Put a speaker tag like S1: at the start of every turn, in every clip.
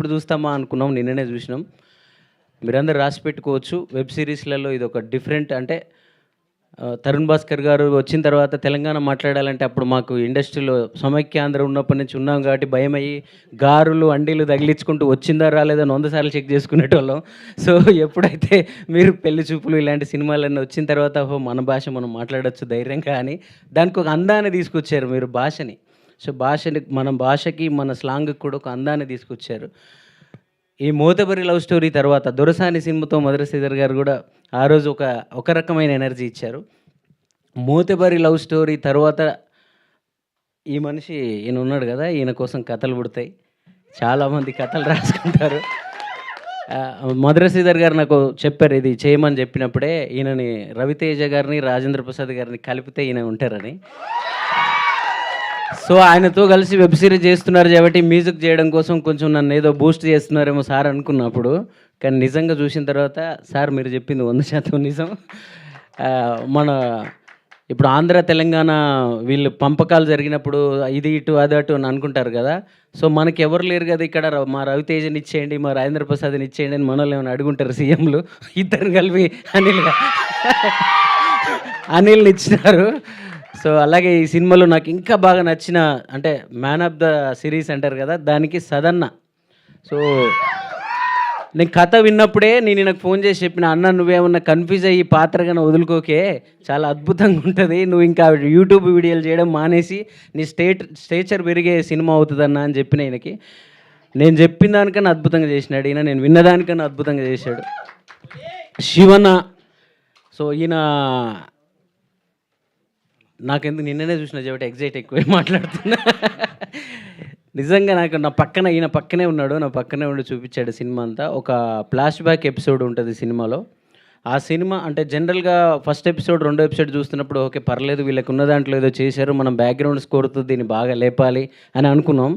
S1: ఎప్పుడు చూస్తామా అనుకున్నాం, నిన్ననే చూసినాం. మీరందరూ రాసి పెట్టుకోవచ్చు. వెబ్ సిరీస్‌లలో ఇదొక డిఫరెంట్ అంటే తరుణ్ భాస్కర్ గారు వచ్చిన తర్వాత తెలంగాణ మాట్లాడాలంటే అప్పుడు మాకు ఇండస్ట్రీలో సమైక్యాంధ్ర ఉన్నప్పటి నుంచి ఉన్నాం కాబట్టి భయమయ్యి గారులు, అండీలు తగిలించుకుంటూ వచ్చిందా రాలేదా అని 100 సార్లు చెక్ చేసుకునేటోళ్ళం. సో, ఎప్పుడైతే మీరు పెళ్లి చూపులు ఇలాంటి సినిమాలన్నీ వచ్చిన తర్వాత ఓహో! మన భాష మనం మాట్లాడొచ్చు ధైర్యంగా అని దానికి ఒక అందాన్ని తీసుకొచ్చారు మీరు భాషని. సో, భాషని మన భాషకి, మన స్లాంగ్‌కి కూడా ఒక అందాన్ని తీసుకొచ్చారు. ఈ 'మోతబరి లవ్ స్టోరీ' తర్వాత 'దొరసాని' సినిమాతో మధుర శ్రీధర్ గారు గూడా ఆ రోజు ఒక రకమైన ఎనర్జీ ఇచ్చారు. 'మోతబరి లవ్ స్టోరీ' తర్వాత ఈ మనిషి ఈయన ఉన్నాడు గదా! ఈయన కోసం కథలు పుడతాయి. చాలామంది కథలు రాసుకుంటారు. మధుర శ్రీధర్ గారు నాకు చెప్పారు ఇది చేయమని చెప్పినప్పుడే ఈయనని 'రవితేజ' గారిని, 'రాజేంద్ర ప్రసాద్' గారిని కలిపితే ఈయన ఉంటారని. సో, ఆయనతో కలిసి వెబ్ సిరీస్ చేస్తున్నారు కాబట్టి మ్యూజిక్ చేయడం కోసం కొంచెం నన్నేదో బూస్ట్ చేస్తున్నారేమో సార్ అనుకున్నప్పుడు. కానీ నిజంగా చూసిన తర్వాత సార్ మీరు చెప్పింది 100% నిజం. మన ఇప్పుడు ఆంధ్ర, తెలంగాణ వీళ్ళు పంపకాలు జరిగినప్పుడు ఇది ఇటు, అది అటు అని అనుకుంటారు కదా! సో, మనకెవరు లేరు కదా ఇక్కడ మా రవితేజని ఇచ్చేయండి, మా రాజేంద్ర ప్రసాద్‌ని ఇచ్చేయండి అని మనోళ్ళు ఏమైనా అడుగుంటారు సీఎంలు. ఇద్దరిని కలిపి అనిల్‌ని ఇచ్చినారు. సో, అలాగే ఈ సినిమాలో నాకు ఇంకా బాగా నచ్చిన అంటే మ్యాన్ ఆఫ్ ద సిరీస్ అంటారు కదా! దానికి సదన్న. సో, నేను కథ విన్నప్పుడే నేను ఈయనకు ఫోన్ చేసి చెప్పిన, "అన్న నువ్వేమన్నా కన్‌ఫ్యూజ్ అయ్యి పాత్ర గాని వదులుకోకే. చాలా అద్భుతంగా ఉంటది. నువ్వు ఇంకా యూట్యూబ్ వీడియోలు చేయడం మానేసి నీ స్టేచర్ పెరిగే సినిమా అవుతదన్న" అని చెప్పిన ఈయనకి. నేను చెప్పిన దానికన్నా అద్భుతంగా చేసినాడు ఈయన. నేను విన్నదానికన్నా అద్భుతంగా చేశాడు. శివన్న. సో, ఈయన నాకెందుకు నిన్ననే చూసినా కాబట్టి ఎగ్జైట్ ఎక్కువే మాట్లాడుతున్నా. నిజంగా నాకు ఈయన పక్కనే ఉన్నాడు. నా పక్కనే ఉండి చూపించాడు సినిమా అంతా. ఒక ఫ్లాష్ బ్యాక్ ఎపిసోడ్ ఉంటుంది సినిమాలో. ఆ సినిమా అంటే జనరల్‌గా ఫస్ట్ ఎపిసోడ్, రెండో ఎపిసోడ్ చూస్తున్నప్పుడు ఓకే పర్లేదు వీళ్ళకి ఉన్న దాంట్లో ఏదో చేశారు. మనం బ్యాక్‌గ్రౌండ్ స్కోర్‌తో దీన్ని బాగా లేపాలి అని అనుకున్నాం.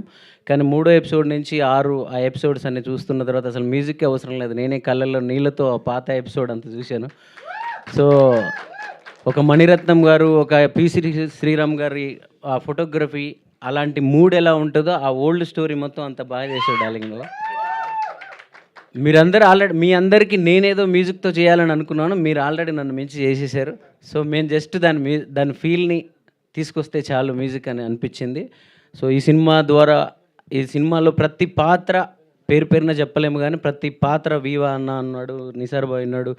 S1: కానీ మూడో ఎపిసోడ్ నుంచి 6 ఆ ఎపిసోడ్స్ అన్ని చూస్తున్న తర్వాత అసలు మ్యూజిక్కే అవసరం లేదు. నేనే కళ్ళల్లో నీళ్ళతో ఆ పాత ఎపిసోడ్ అంతా చూశాను. సో, ఒక మణిరత్నం గారు, ఒక శ్రీరామ్ గారి ఆ ఫోటోగ్రఫీ అలాంటి మూడ్ ఎలా ఉంటుందో ఆ ఓల్డ్ స్టోరీ మొత్తం అంత బాగా చేశాడు డార్లింగ్‌లో. మీరందరూ ఆల్రెడీ మీ అందరికీ నేనేదో మ్యూజిక్‌తో చేయాలని అనుకున్నాను. మీరు ఆల్రెడీ నన్ను మించి చేసేసారు. సో, మేము జస్ట్ దాని ఫీల్‌ని తీసుకొస్తే చాలు మ్యూజిక్ అని అనిపించింది. సో, ఈ సినిమా ద్వారా ఈ సినిమాలో ప్రతి పాత్ర పేరు పేరున చెప్పలేము కానీ ప్రతి పాత్ర వీవా అన్న ఉన్నాడు, నిసార్ బాయ్ ఉన్నాడు,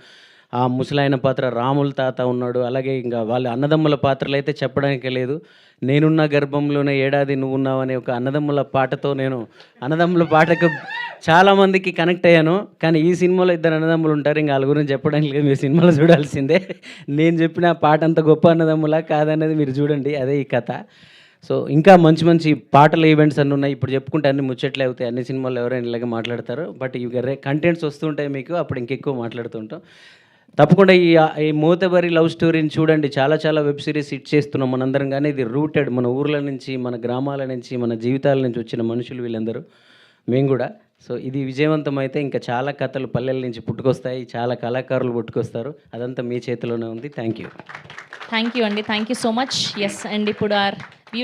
S1: ఆ ముసలాయన పాత్ర రాముల తాత ఉన్నాడు. అలాగే ఇంకా వాళ్ళ అన్నదమ్ముల పాత్రలైతే చెప్పడానికే లేదు. 'నేనున్న గర్భంలోనే ఏడాది నువ్వున్నావు' అనే ఒక అన్నదమ్ముల పాటతో నేను అన్నదమ్ముల పాటకు చాలామందికి కనెక్ట్ అయ్యాను. కానీ ఈ సినిమాలో ఇద్దరు అన్నదమ్ములు ఉంటారు. ఇంక వాళ్ళ గురించి చెప్పడానికి లేదు. మీరు సినిమాలో చూడాల్సిందే. నేను చెప్పిన పాట అంత గొప్ప అన్నదమ్ములా కాదనేది మీరు చూడండి. అదే ఈ కథ. సో, ఇంకా మంచి మంచి పాటల ఈవెంట్స్ అన్నీ ఉన్నాయి. ఇప్పుడు చెప్పుకుంటే అన్ని ముచ్చట్లే అవుతాయి. అన్ని సినిమాల్లో ఎవరైనా ఇలాగే మాట్లాడతారు. బట్ ఇవి కంటెంట్స్ వస్తుంటాయి మీకు. అప్పుడు ఇంకెక్కువ మాట్లాడుతుంటాం. తప్పకుండా ఈ 'మోతబరి లవ్ స్టోరీని' చూడండి. చాలా చాలా వెబ్ సిరీస్ హిట్ చేస్తున్నాం మనందరం. కానీ ఇది రూటెడ్ మన ఊర్ల నుంచి, మన గ్రామాల నుంచి, మన జీవితాల నుంచి వచ్చిన మనుషులు వీళ్ళందరూ. మేము కూడా. సో, ఇది విజయవంతమైతే ఇంకా చాలా కథలు పల్లెల నుంచి పుట్టుకొస్తాయి. చాలా కళాకారులు పుట్టుకొస్తారు. అదంతా మీ చేతిలోనే ఉంది. Thank you.
S2: థ్యాంక్ యూ అండి. Thank you so much. Yes. And ఇప్పుడు